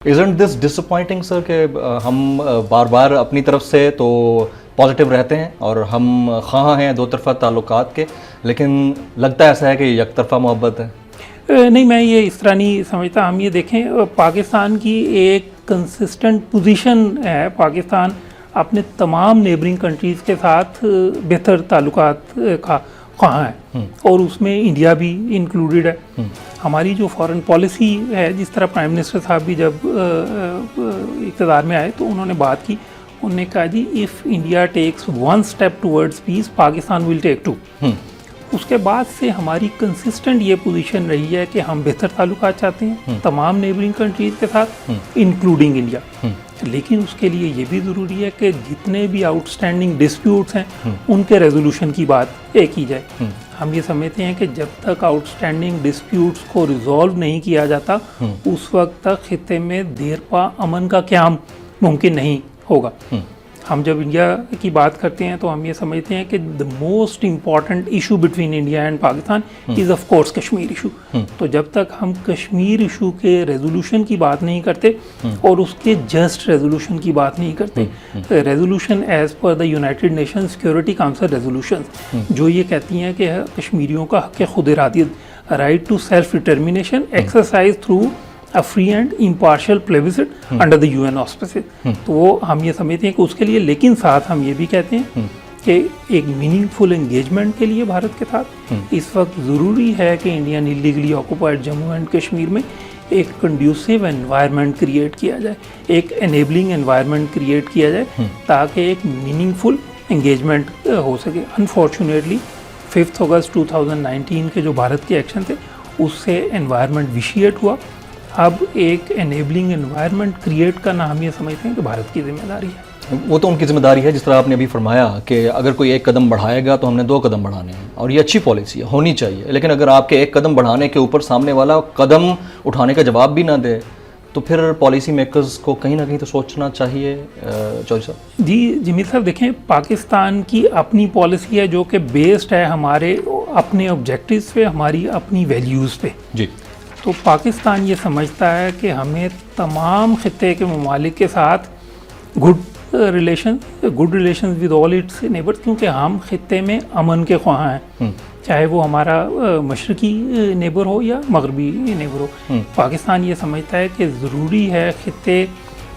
Isn't this disappointing sir कि हम बार बार अपनी तरफ से तो पॉजिटिव रहते हैं और हम ख़्वाह हैं दो तरफ़ा ताल्लुकात के, लेकिन लगता ऐसा है कि एक तरफ़ा मोहब्बत है। नहीं, मैं ये इस तरह नहीं समझता। हम ये देखें, पाकिस्तान की एक कंसिस्टेंट पोजीशन है, पाकिस्तान अपने तमाम नेबरिंग कंट्रीज़ के साथ बेहतर ताल्लुकात का ख्वाह है और उसमें इंडिया भी इंक्लूडेड है। हमारी जो फॉरेन पॉलिसी है, जिस तरह प्राइम मिनिस्टर साहब भी जब इक़्तिदार में आए तो उन्होंने बात की, उन्होंने कहा जी if India takes one step towards peace Pakistan will take too. उसके बाद से हमारी कंसिस्टेंट ये पोजीशन रही है कि हम बेहतर ताल्लुकात चाहते हैं तमाम नेबरिंग कंट्रीज़ के साथ इंक्लूडिंग इंडिया। लेकिन उसके लिए ये भी ज़रूरी है कि जितने भी आउटस्टैंडिंग डिस्प्यूट्स हैं उनके रेजोल्यूशन की बात की जाए। हम ये समझते हैं कि जब तक आउटस्टैंडिंग डिस्प्यूट्स को रिजॉल्व नहीं किया जाता उस वक्त तक खित्ते में देरपा अमन का क़याम मुमकिन नहीं होगा। हम जब इंडिया की बात करते हैं तो हम ये समझते हैं कि the most important issue between India and Pakistan is of course Kashmir issue. तो जब तक हम कश्मीर इशू के रेजोल्यूशन की बात नहीं करते और उसके जस्ट रेजोल्यूशन की बात नहीं करते, resolution as per the United Nation Security Council resolution जो ये कहती हैं कि कश्मीरियों का हक़ खुद इरादियत, right to self determination exercise through a free and impartial plebiscite under the UN auspices, तो वो हम ये समझते हैं कि उसके लिए, लेकिन साथ हम ये भी कहते हैं कि एक मीनिंगफुल एंगेजमेंट के लिए भारत के साथ इस वक्त ज़रूरी है कि इंडिया ने illegally occupied Jammu and Kashmir में एक कंड्यूसिव एनवायरनमेंट क्रिएट किया जाए, एक एनेबलिंग एनवायरनमेंट क्रिएट किया जाए ताकि एक मीनिंगफुल एंगेजमेंट हो सके। अनफॉर्चुनेटली 5 अगस्त 2019 के जो भारत के एक्शन थे उससे एनवायरनमेंट विशिएट हुआ। अब एक एनेबलिंग एनवायरनमेंट क्रिएट करना हम ये समझते हैं कि भारत की जिम्मेदारी है। वो तो उनकी जिम्मेदारी है, जिस तरह आपने अभी फरमाया कि अगर कोई एक कदम बढ़ाएगा तो हमने 2 कदम बढ़ाने हैं और ये अच्छी पॉलिसी है, होनी चाहिए। लेकिन अगर आपके एक कदम बढ़ाने के ऊपर सामने वाला कदम उठाने का जवाब भी ना दे तो फिर पॉलिसी मेकर्स को कहीं ना कहीं तो सोचना चाहिए। चौधरी साहब जी, जमील साहब देखें, पाकिस्तान की अपनी पॉलिसी है जो कि बेस्ड है हमारे अपने ऑब्जेक्टिव्स पे, हमारी अपनी वैल्यूज़ पे जी। तो पाकिस्तान ये समझता है कि हमें तमाम खित्ते के ममालिक के साथ good relation with all it's neighbours, क्योंकि हम खित्ते में अमन के ख्वाह हैं, चाहे वो हमारा मशरकी नेबर हो या मगरबी नेबर हो। पाकिस्तान ये समझता है कि ज़रूरी है खित्ते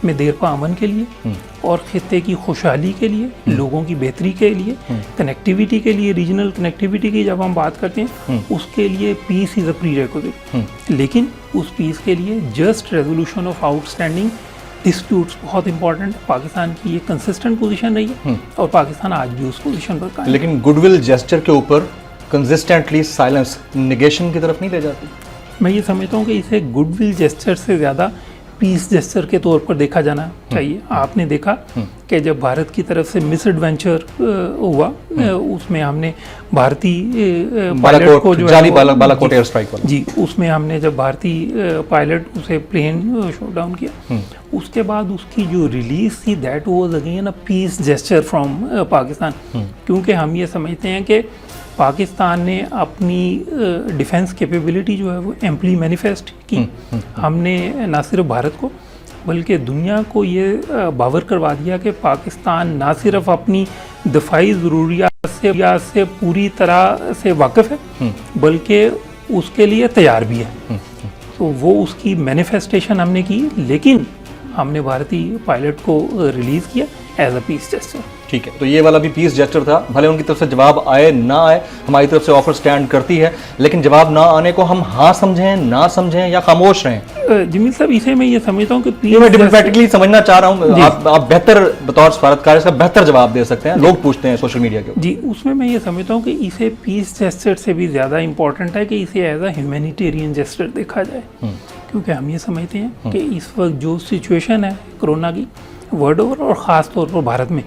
में देरपा अमन के लिए और खित्ते की खुशहाली के लिए, लोगों की बेहतरी के लिए, कनेक्टिविटी के लिए, रीजनल कनेक्टिविटी की जब हम बात करते हैं उसके लिए पीस इज़ अ प्रीरेक्विजिट। लेकिन उस पीस के लिए just resolution of outstanding disputes बहुत इंपॉर्टेंट है। पाकिस्तान की ये कंसिस्टेंट पोजीशन रही है और पाकिस्तान आज भी उस पोजीशन पर कायम है। लेकिन गुडविल जेस्चर के ऊपर कंसिस्टेंटली साइलेंस नेगेशन की तरफ नहीं ले जाती। मैं ये समझता हूँ कि इसे गुडविल जेस्चर से ज़्यादा पीस जेस्चर के तौर पर देखा जाना चाहिए। आपने देखा कि जब भारत की तरफ से मिस एडवेंचर हुआ उसमें हमने भारतीय पायलट को जो जाली बालाकोट एयर स्ट्राइक वाला जी, उसमें हमने जब भारतीय पायलट उसे प्लेन शॉट डाउन किया, उसके बाद उसकी जो रिलीज थी that was again a peace gesture from Pakistan, क्योंकि हम ये समझते हैं कि पाकिस्तान ने अपनी डिफेंस कैपेबिलिटी जो है वो एम्पली मैनिफेस्ट की। हमने ना सिर्फ भारत को बल्कि दुनिया को ये बावर करवा दिया कि पाकिस्तान ना सिर्फ अपनी दफाई ज़रूरियात से पूरी तरह से वाकिफ़ है बल्कि उसके लिए तैयार भी है। तो वो उसकी मैनिफेस्टेशन हमने की, लेकिन हमने भारतीय पायलट को रिलीज़ किया एज अ पीस जेस्चर। ठीक है, तो ये वाला भी पीस जेस्चर था। भले उनकी तरफ से जवाब आए ना आए, हमारी तरफ से ऑफर स्टैंड करती है, लेकिन जवाब ना आने को हम हाँ समझें, ना समझें या खामोश रहें। जमील साहब, इसे मैं ये समझता हूँ कि मैं डिप्लोमेटिकली समझना चाह रहा हूँ, आप बेहतर बतौर सफारतकार इसका बेहतर जवाब दे सकते हैं। लोग पूछते हैं सोशल मीडिया के जी, उसमें मैं ये समझता हूँ कि इसे पीस जेस्चर से भी ज़्यादा इंपॉर्टेंट है कि इसे एज अ ह्यूमैनिटेरियन जेस्चर देखा जाए, क्योंकि हम ये समझते हैं कि इस वक्त जो सिचुएशन है कोरोना की वर्ल्ड ओवर और ख़ास तौर पर भारत में,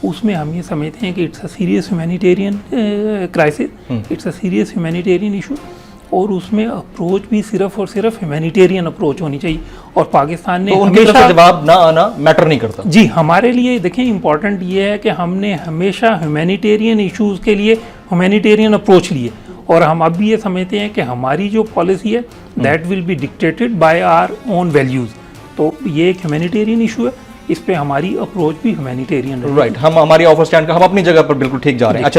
उसमें हम ये समझते हैं कि it's a serious humanitarian crisis, it's a serious humanitarian issue, और उसमें अप्रोच भी सिर्फ और सिर्फ ह्यूमैनिटेरियन अप्रोच होनी चाहिए। और पाकिस्तान ने तो हमेशा जवाब ना आना मैटर नहीं करता जी। हमारे लिए देखिए इम्पॉर्टेंट ये है कि हमने हमेशा ह्यूमैनिटेरियन इशूज़ के लिए ह्यूमैनिटेरियन अप्रोच लिए, और हम अब भी ये समझते हैं कि हमारी जो पॉलिसी है that will be dictated by our own values. तो ये एक ह्यूमैनिटेरियन इशू है, इस पे हमारी अप्रोच भी ह्यूमैनिटेरियन है। राइट, हम हमारी ऑफर स्टैंड का हम अपनी जगह पर बिल्कुल ठीक जा रहे हैं। अच्छा जी।